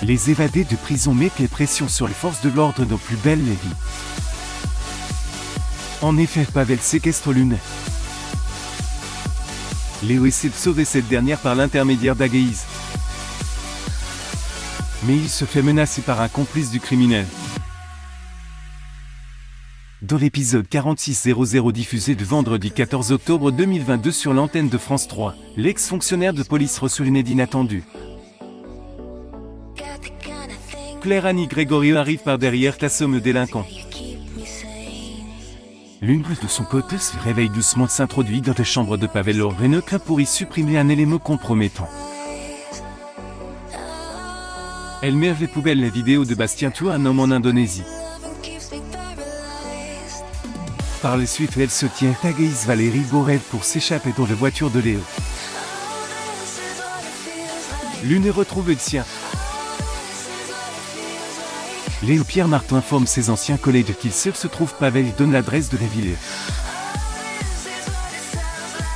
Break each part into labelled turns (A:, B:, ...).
A: Les évadés de prison mettent les pressions sur les forces de l'ordre nos plus belles Lévi. En effet, Pavel séquestre Lune. Léo essaie de sauver cette dernière par l'intermédiaire d'Agaïs. Mais il se fait menacer par un complice du criminel. Dans l'épisode 4600 diffusé le vendredi 14 octobre 2022 sur l'antenne de France 3, l'ex-fonctionnaire de police reçoit une aide inattendue. Claire Annie Gregorio arrive par derrière, assomme le délinquant. L'une de son côté se réveille doucement, s'introduit dans la chambre de Pavel Orvenokra pour y supprimer un élément compromettant. Elle met à la poubelle la vidéo de Bastien Tour, un homme en Indonésie. Par la suite, elle se tient à Agaïs Valérie Borev pour s'échapper dans la voiture de Léo. L'une retrouve le sien. Léo Pierre Martin informe ses anciens collègues qu'il sait où se trouve Pavel et donne l'adresse de la ville.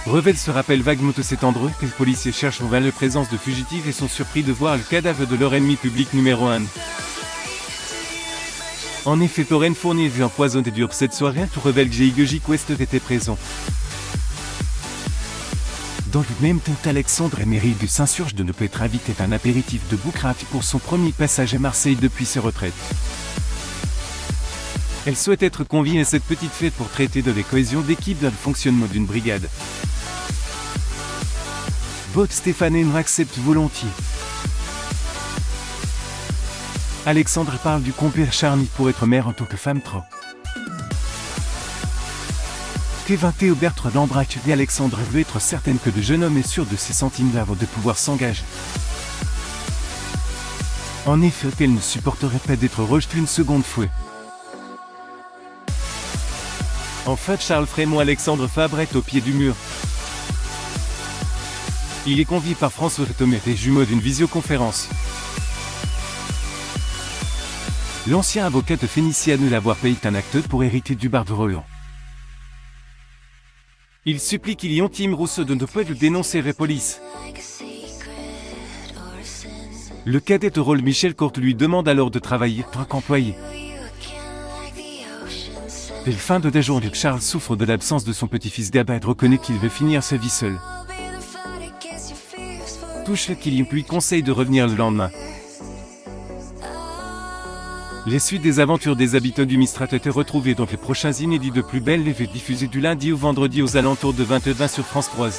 A: Revel se rappelle vaguement de cet endroit que les policiers cherchent en vain la présence de fugitifs et sont surpris de voir le cadavre de leur ennemi public numéro 1. En effet, Toren Fournier vu empoisonné durant cette soirée, tout révèle que J.G. West était présent. Dans le même temps, Alexandre Emery s'insurge de ne pas être invité à un apéritif de Boucraft pour son premier passage à Marseille depuis ses retraites. Elle souhaite être conviée à cette petite fête pour traiter de la cohésion d'équipe dans le fonctionnement d'une brigade. Bot Stéphane Henry accepte volontiers. Alexandre parle du compère Charny pour être mère en tant que femme trans. Kevin Théo Bertrand l'embraque et Alexandre veut être certaine que le jeune homme est sûr de ses sentiments avant de pouvoir s'engager. En effet, elle ne supporterait pas d'être rejetée une seconde fois. En fait, Charles Frémont Alexandre Fabre est au pied du mur. Il est convié par François Thomet et jumeau d'une visioconférence. L'ancien avocat de Fénicie annule avoir payé un acteur pour hériter du bar de Roland. Il supplie Kylian Tim Rousseau de ne pas le dénoncer la police. Le cadet de rôle Michel Courte lui demande alors de travailler en tant qu'employé. Dès la fin de la journée, Charles souffre de l'absence de son petit-fils Gabad, reconnaît qu'il veut finir sa vie seul. Touche Kylian lui conseille de revenir le lendemain. Les suites des aventures des habitants du Mistrat étaient retrouvées dans les prochains inédits de Plus Belle Lévi diffusés du lundi au vendredi aux alentours de 20h20 sur France 3.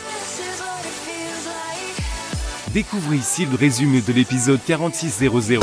A: Découvrez ici le résumé de l'épisode 4600.